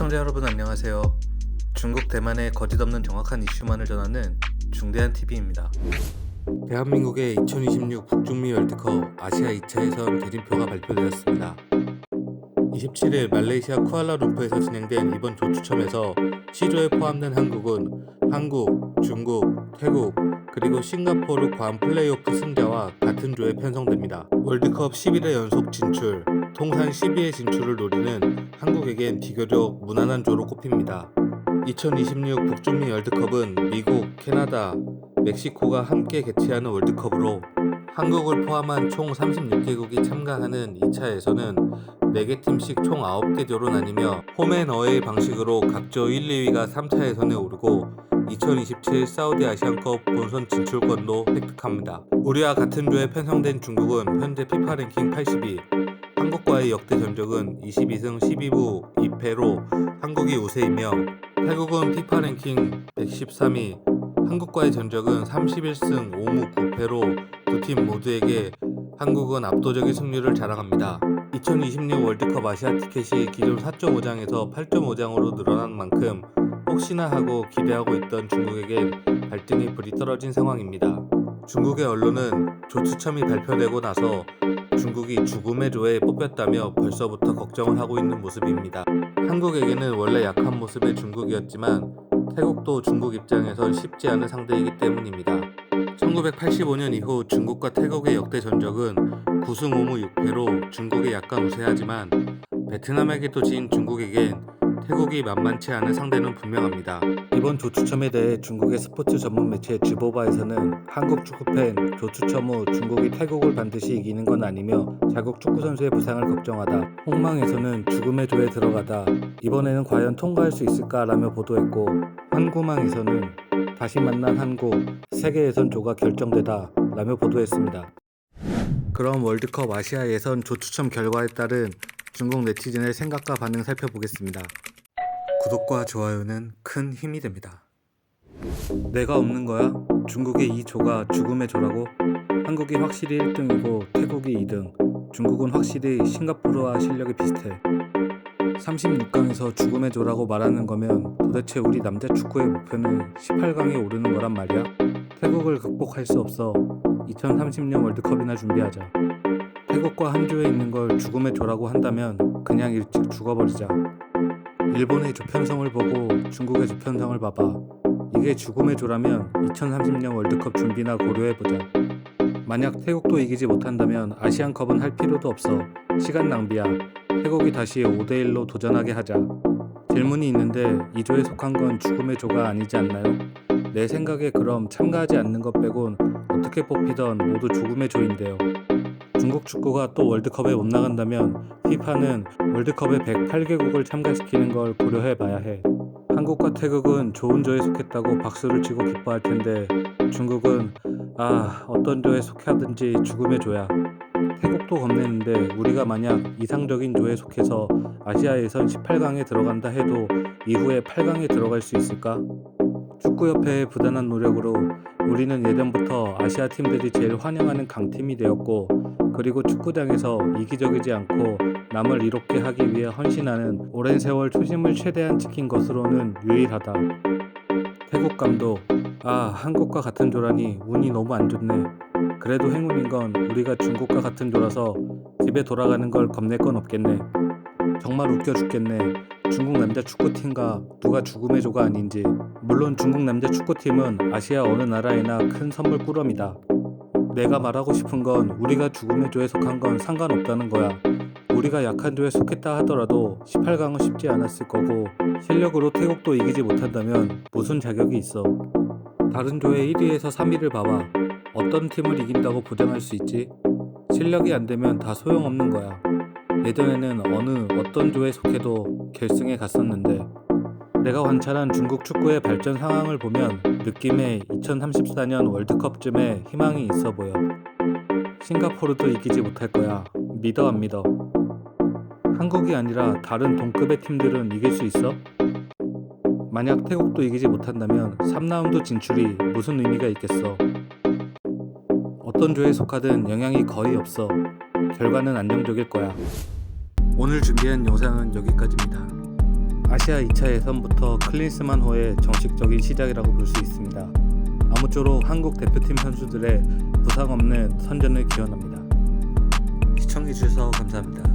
시청자 여러분 안녕하세요. 중국 대만의 거짓없는 정확한 이슈만을 전하는 중대한 TV입니다. 대한민국의 2026 북중미 월드컵 아시아 2차 예선 대진표가 발표되었습니다. 27일 말레이시아 쿠알라룸푸르에서 진행된 이번 조 추첨에서 C조에 포함된 한국은 한국, 중국, 태국, 그리고 싱가포르 괌 플레이오프 승자와 같은 조에 편성됩니다. 월드컵 11회 연속 진출, 통산 12회 진출을 노리는 한국에겐 비교적 무난한 조로 꼽힙니다. 2026 북중미 월드컵은 미국, 캐나다, 멕시코가 함께 개최하는 월드컵으로 한국을 포함한 총 36개국이 참가하는 2차 예선은 4개 팀씩 총 9개 조로 나뉘며 홈앤어웨이 방식으로 각 조 1, 2위가 3차 예선에 오르고 2027 사우디 아시안컵 본선 진출권도 획득합니다. 우리와 같은 조에 편성된 중국은 현재 피파 랭킹 82, 한국과의 역대 전적은 22승 12무 2패로 한국이 우세이며 태국은 피파 랭킹 113위, 한국과의 전적은 31승 5무 9패로 두 팀 모두에게 한국은 압도적인 승률을 자랑합니다. 2026 월드컵 아시아 티켓이 기존 4.5장에서 8.5장으로 늘어난 만큼 혹시나 하고 기대하고 있던 중국에겐 발등에 불이 떨어진 상황입니다. 중국의 언론은 조 추첨이 발표되고 나서 중국이 죽음의 조에 뽑혔다며 벌써부터 걱정을 하고 있는 모습입니다. 한국에게는 원래 약한 모습의 중국이었지만 태국도 중국 입장에선 쉽지 않은 상대이기 때문입니다. 1985년 이후 중국과 태국의 역대 전적은 9승 5무 6패로 중국이 약간 우세하지만 베트남에게도 진 중국에겐 태국이 만만치 않은 상대는 분명합니다. 이번 조 추첨에 대해 중국의 스포츠 전문 매체 쥐보바에서는 한국 축구팬 조 추첨 후 중국이 태국을 반드시 이기는 건 아니며 자국 축구선수의 부상을 걱정하다. 홍망에서는 죽음의 조에 들어가다 이번에는 과연 통과할 수 있을까라며 보도했고 한국망에서는 다시 만난 한국 세계 예선 조가 결정되다 라며 보도했습니다. 그럼 월드컵 아시아 예선 조 추첨 결과에 따른 중국 네티즌의 생각과 반응 살펴보겠습니다. 구독과 좋아요는 큰 힘이 됩니다. 내가 없는 거야? 중국의 이 조가 죽음의 조라고? 한국이 확실히 1등이고 태국이 2등, 중국은 확실히 싱가포르와 실력이 비슷해. 36강에서 죽음의 조라고 말하는 거면 도대체 우리 남자 축구의 목표는 18강에 오르는 거란 말이야? 태국을 극복할 수 없어 2030년 월드컵이나 준비하자. 태국과 한 조에 있는 걸 죽음의 조라고 한다면 그냥 일찍 죽어버리자. 일본의 조 편성을 보고 중국의 조 편성을 봐봐. 이게 죽음의 조라면 2030년 월드컵 준비나 고려해보자. 만약 태국도 이기지 못한다면 아시안컵은 할 필요도 없어. 시간 낭비야. 태국이 다시 5대1로 도전하게 하자. 질문이 있는데 이 조에 속한 건 죽음의 조가 아니지 않나요? 내 생각에 그럼 참가하지 않는 것 빼곤 어떻게 뽑히던 모두 죽음의 조인데요. 중국 축구가 또 월드컵에 못 나간다면 FIFA는 월드컵에 108개국을 참가시키는 걸 고려해 봐야 해. 한국과 태국은 좋은 조에 속했다고 박수를 치고 기뻐할 텐데 중국은 어떤 조에 속하든지 죽음의 조야. 태국도 겁내는데 우리가 만약 이상적인 조에 속해서 아시아 예선 18강에 들어간다 해도 이후에 8강에 들어갈 수 있을까? 축구협회의 부단한 노력으로 우리는 예전부터 아시아 팀들이 제일 환영하는 강팀이 되었고 그리고 축구장에서 이기적이지 않고 남을 이롭게 하기 위해 헌신하는 오랜 세월 초심을 최대한 지킨 것으로는 유일하다. 태국 감독, 한국과 같은 조라니 운이 너무 안 좋네. 그래도 행운인 건 우리가 중국과 같은 조라서 집에 돌아가는 걸 겁낼 건 없겠네. 정말 웃겨 죽겠네. 중국 남자 축구팀과 누가 죽음의 조가 아닌지. 물론 중국 남자 축구팀은 아시아 어느 나라에나 큰 선물 꾸러미다. 내가 말하고 싶은 건 우리가 죽음의 조에 속한 건 상관없다는 거야. 우리가 약한 조에 속했다 하더라도 18강은 쉽지 않았을 거고 실력으로 태국도 이기지 못한다면 무슨 자격이 있어. 다른 조의 1위에서 3위를 봐봐. 어떤 팀을 이긴다고 보장할 수 있지? 실력이 안 되면 다 소용없는 거야. 예전에는 어떤 조에 속해도 결승에 갔었는데 내가 관찰한 중국 축구의 발전 상황을 보면 느낌에 2034년 월드컵쯤에 희망이 있어 보여. 싱가포르도 이기지 못할 거야. 믿어 안 믿어? 한국이 아니라 다른 동급의 팀들은 이길 수 있어? 만약 태국도 이기지 못한다면 3라운드 진출이 무슨 의미가 있겠어? 어떤 조에 속하든 영향이 거의 없어. 결과는 안정적일 거야. 오늘 준비한 영상은 여기까지입니다. 아시아 2차 예선부터 클린스만호의 정식적인 시작이라고 볼 수 있습니다. 아무쪼록 한국 대표팀 선수들의 부상 없는 선전을 기원합니다. 시청해주셔서 감사합니다.